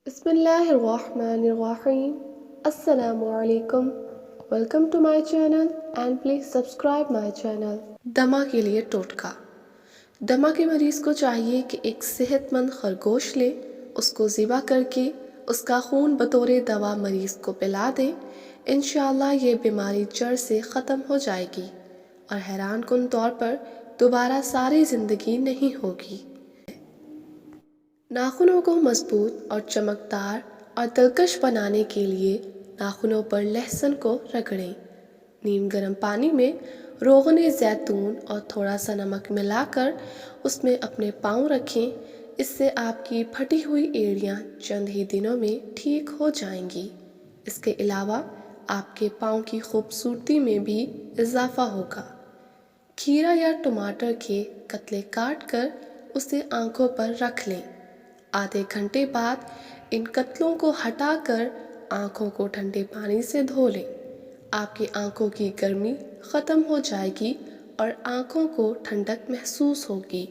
بسم اللہ الرحمن الرحیم۔ السلام علیکم۔ Welcome to my channel and please subscribe my channel. دمہ کے لیے ٹوٹکا۔ دمہ کے مریض کو چاہیے کہ ایک صحت مند خرگوش لے، اس کو ذبح کر کے اس کا خون بطور دوا مریض کو پلا دے۔ انشاءاللہ یہ بیماری جڑ سے ختم ہو جائے گی اور حیران کن طور پر دوبارہ ساری زندگی نہیں ہوگی۔ ناخنوں کو مضبوط اور چمکدار اور دلکش بنانے کے لیے ناخنوں پر لہسن کو رگڑیں۔ نیم گرم پانی میں روغن زیتون اور تھوڑا سا نمک ملا کر اس میں اپنے پاؤں رکھیں۔ اس سے آپ کی پھٹی ہوئی ایڑیاں چند ہی دنوں میں ٹھیک ہو جائیں گی۔ اس کے علاوہ آپ کے پاؤں کی خوبصورتی میں بھی اضافہ ہوگا۔ کھیرا یا ٹماٹر کے قطرے کاٹ کر اسے آنکھوں پر رکھ لیں۔ آدھے گھنٹے بعد ان قطروں کو ہٹا کر آنکھوں کو ٹھنڈے پانی سے دھو لیں۔ آپ کی آنکھوں کی گرمی ختم ہو جائے گی اور آنکھوں کو ٹھنڈک محسوس ہوگی۔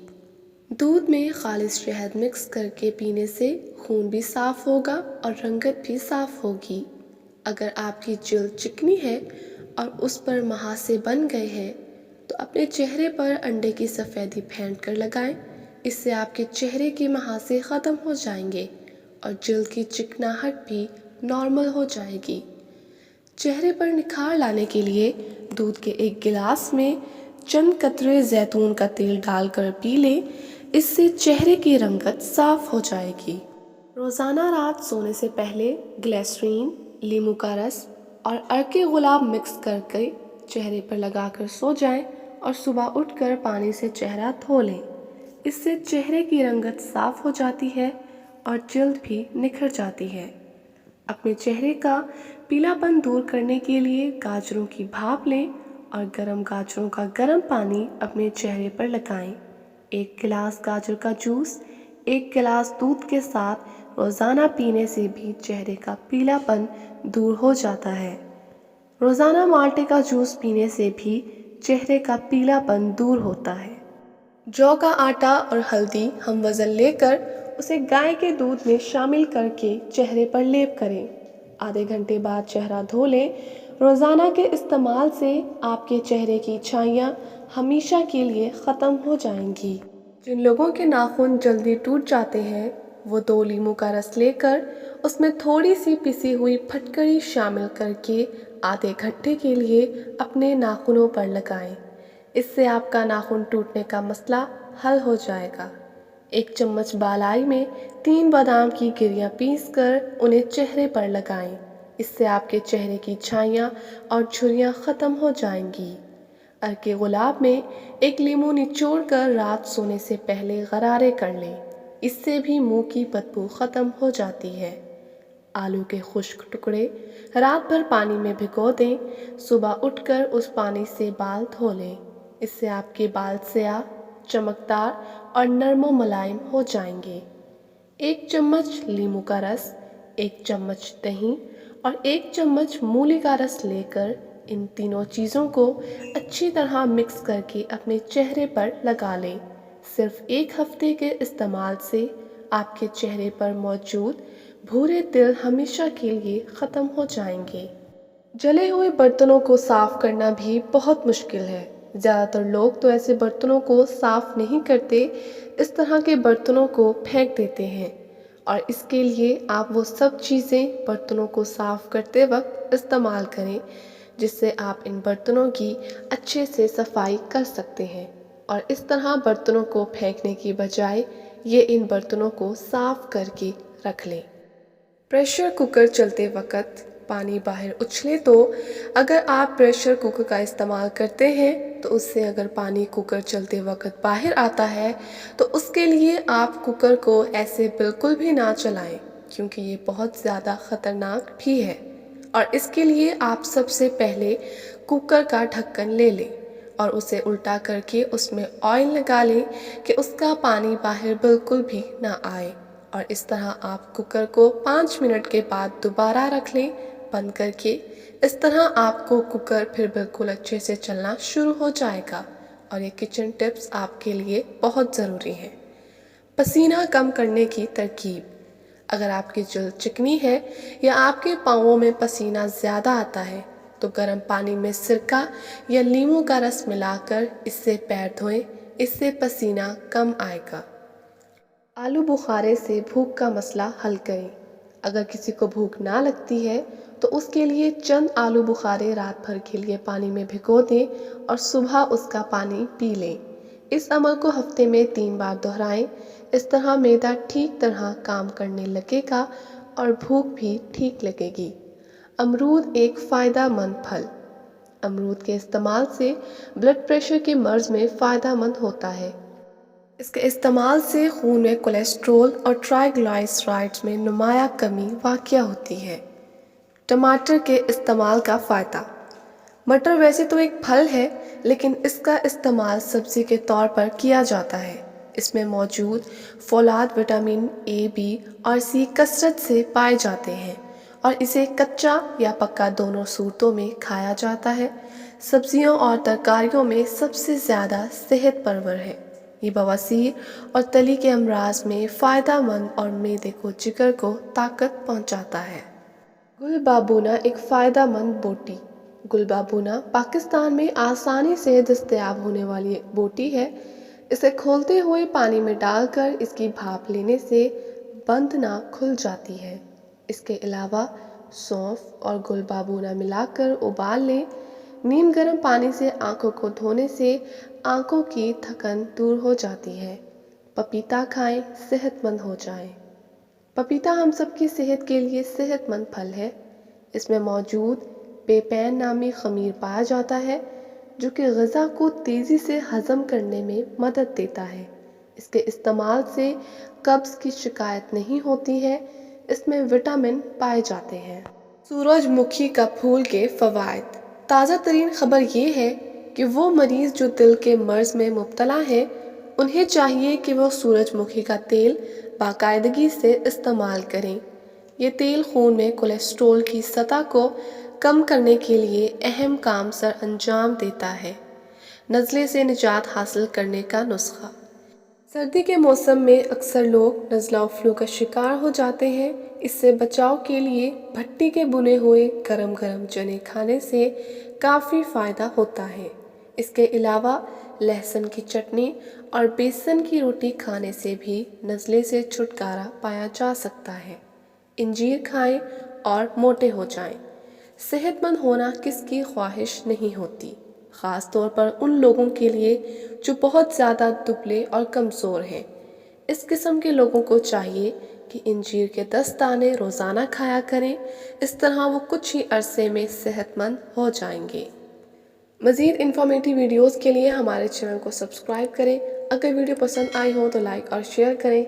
دودھ میں خالص شہد مکس کر کے پینے سے خون بھی صاف ہوگا اور رنگت بھی صاف ہوگی۔ اگر آپ کی جلد چکنی ہے اور اس پر مہاسے بن گئے ہیں تو اپنے چہرے پر انڈے کی سفیدی پھینٹ کر لگائیں۔ اس سے آپ کے چہرے کے مہاسے ختم ہو جائیں گے اور جلد کی چکناہٹ بھی نارمل ہو جائے گی۔ چہرے پر نکھار لانے کے لیے دودھ کے ایک گلاس میں چند قطرے زیتون کا تیل ڈال کر پی لیں۔ اس سے چہرے کی رنگت صاف ہو جائے گی۔ روزانہ رات سونے سے پہلے گلیسرین، لیموں کا رس اور عرق گلاب مکس کر کے چہرے پر لگا کر سو جائیں اور صبح اٹھ کر پانی سے چہرہ دھو لیں۔ اس سے چہرے کی رنگت صاف ہو جاتی ہے اور جلد بھی نکھر جاتی ہے۔ اپنے چہرے کا پیلا پن دور کرنے کے لیے گاجروں کی بھاپ لیں اور گرم گاجروں کا گرم پانی اپنے چہرے پر لگائیں۔ ایک گلاس گاجر کا جوس 1 گلاس دودھ کے ساتھ روزانہ پینے سے بھی چہرے کا پیلا پن دور ہو جاتا ہے۔ روزانہ مالٹے کا جوس پینے سے بھی چہرے کا پیلا پن دور ہوتا ہے۔ جو کا آٹا اور ہلدی ہم وزن لے کر اسے گائے کے دودھ میں شامل کر کے چہرے پر لیپ کریں۔ آدھے گھنٹے بعد چہرہ دھو لیں۔ روزانہ کے استعمال سے آپ کے چہرے کی چھائیاں ہمیشہ کے لیے ختم ہو جائیں گی۔ جن لوگوں کے ناخن جلدی ٹوٹ جاتے ہیں وہ 2 لیموں کا رس لے کر اس میں تھوڑی سی پسی ہوئی پھٹکری شامل کر کے آدھے گھنٹے کے لیے اپنے ناخنوں پر لگائیں۔ اس سے آپ کا ناخن ٹوٹنے کا مسئلہ حل ہو جائے گا۔ 1 چمچ بالائی میں 3 بادام کی گریاں پیس کر انہیں چہرے پر لگائیں۔ اس سے آپ کے چہرے کی چھائیاں اور جھریاں ختم ہو جائیں گی۔ عرق گلاب میں 1 لیموں نچوڑ کر رات سونے سے پہلے غرارے کر لیں۔ اس سے بھی منہ کی بدبو ختم ہو جاتی ہے۔ آلو کے خشک ٹکڑے رات بھر پانی میں بھگو دیں۔ صبح اٹھ کر اس پانی سے بال دھو لیں۔ اس سے آپ کے بال سیاہ، چمکدار اور نرم و ملائم ہو جائیں گے۔ 1 چمچ لیموں کا رس، 1 چمچ دہی اور 1 چمچ مولی کا رس لے کر ان تینوں چیزوں کو اچھی طرح مکس کر کے اپنے چہرے پر لگا لیں۔ صرف 1 ہفتے کے استعمال سے آپ کے چہرے پر موجود بھورے تل ہمیشہ کے لیے ختم ہو جائیں گے۔ جلے ہوئے برتنوں کو صاف کرنا بھی بہت مشکل ہے۔ زیادہ تر لوگ تو ایسے برتنوں کو صاف نہیں کرتے، اس طرح کے برتنوں کو پھینک دیتے ہیں، اور اس کے لیے آپ وہ سب چیزیں برتنوں کو صاف کرتے وقت استعمال کریں جس سے آپ ان برتنوں کی اچھے سے صفائی کر سکتے ہیں، اور اس طرح برتنوں کو پھینکنے کی بجائے یہ ان برتنوں کو صاف کر کے رکھ لیں۔ پریشر کوکر چلتے وقت پانی باہر اچھلے تو اگر آپ پریشر کوکر کا استعمال کرتے ہیں تو اس سے اگر پانی کوکر چلتے وقت باہر آتا ہے تو اس کے لیے آپ کوکر کو ایسے بالکل بھی نہ چلائیں، کیونکہ یہ بہت زیادہ خطرناک بھی ہے۔ اور اس کے لیے آپ سب سے پہلے کوکر کا ڈھکن لے لیں اور اسے الٹا کر کے اس میں آئل لگا لیں کہ اس کا پانی باہر بالکل بھی نہ آئے، اور اس طرح آپ کوکر کو 5 منٹ کے بعد دوبارہ رکھ لیں بند کر کے۔ اس طرح آپ کو کوکر پھر بالکل اچھے سے چلنا شروع ہو جائے گا، اور یہ کچن ٹپس آپ کے لیے بہت ضروری ہیں۔ پسینہ کم کرنے کی ترکیب۔ اگر آپ کی جلد چکنی ہے یا آپ کے پاؤں میں پسینہ زیادہ آتا ہے تو گرم پانی میں سرکہ یا لیموں کا رس ملا کر اس سے پیر دھوئیں، اس سے پسینہ کم آئے گا۔ آلو بخارے سے بھوک کا مسئلہ حل کریں۔ اگر کسی کو بھوک نہ لگتی ہے تو اس کے لیے چند آلو بخارے رات بھر کے لیے پانی میں بھگو دیں اور صبح اس کا پانی پی لیں۔ اس عمل کو ہفتے میں 3 بار دہرائیں۔ اس طرح معدہ ٹھیک طرح کام کرنے لگے گا اور بھوک بھی ٹھیک لگے گی۔ امرود ایک فائدہ مند پھل۔ امرود کے استعمال سے بلڈ پریشر کے مرض میں فائدہ مند ہوتا ہے۔ اس کے استعمال سے خون میں کولیسٹرول اور ٹرائیگلائسرائڈز میں نمایاں کمی واقع ہوتی ہے۔ ٹماٹر کے استعمال کا فائدہ۔ مٹر ویسے تو ایک پھل ہے لیکن اس کا استعمال سبزی کے طور پر کیا جاتا ہے۔ اس میں موجود فولاد، وٹامن اے، بی اور سی کثرت سے پائے جاتے ہیں اور اسے کچا یا پکا دونوں صورتوں میں کھایا جاتا ہے۔ سبزیوں اور ترکاریوں میں سب سے زیادہ صحت پرور ہے۔ یہ بواسیر اور تلی کے امراض میں فائدہ مند اور معدے کو جگر کو طاقت پہنچاتا ہے۔ گل بابونا ایک فائدہ مند بوٹی۔ گل بابونا پاکستان میں آسانی سے دستیاب ہونے والی بوٹی ہے۔ اسے کھولتے ہوئے پانی میں ڈال کر اس کی بھاپ لینے سے بند نہ کھل جاتی ہے۔ اس کے علاوہ سونف اور گل بابونا ملا کر ابال لیں۔ نیم گرم پانی سے آنکھوں کو دھونے سے آنکھوں کی تھکن دور ہو جاتی ہے۔ پپیتا کھائیں، صحت مند ہو جائیں۔ پپیتا ہم سب کی صحت کے لیے صحت مند پھل ہے۔ اس میں موجود پیپین نامی خمیر پایا جاتا ہے جو کہ غذا کو تیزی سے ہضم کرنے میں مدد دیتا ہے۔ اس کے استعمال سے قبض کی شکایت نہیں ہوتی ہے۔ اس میں وٹامن پائے جاتے ہیں۔ سورج مکھی کا پھول کے فوائد۔ تازہ ترین خبر یہ ہے کہ وہ مریض جو دل کے مرض میں مبتلا ہیں انہیں چاہیے کہ وہ سورج مکھی کا تیل باقاعدگی سے استعمال کریں۔ یہ تیل خون میں کولیسٹرول کی سطح کو کم کرنے کے لیے اہم کام سر انجام دیتا ہے۔ نزلے سے نجات حاصل کرنے کا نسخہ۔ سردی کے موسم میں اکثر لوگ نزلہ و فلو کا شکار ہو جاتے ہیں۔ اس سے بچاؤ کے لیے بھٹی کے بنے ہوئے گرم گرم چنے کھانے سے کافی فائدہ ہوتا ہے۔ اس کے علاوہ لہسن کی چٹنی اور بیسن کی روٹی کھانے سے بھی نزلے سے چھٹکارا پایا جا سکتا ہے۔ انجیر کھائیں اور موٹے ہو جائیں۔ صحت مند ہونا کس کی خواہش نہیں ہوتی، خاص طور پر ان لوگوں کے لیے جو بہت زیادہ دبلے اور کمزور ہیں۔ اس قسم کے لوگوں کو چاہیے کہ انجیر کے 10 دانے روزانہ کھایا کریں۔ اس طرح وہ کچھ ہی عرصے میں صحت مند ہو جائیں گے۔ مزید انفارمیٹیو ویڈیوز کے لیے ہمارے چینل کو سبسکرائب کریں۔ اگر ویڈیو پسند آئی ہو تو لائک اور شیئر کریں۔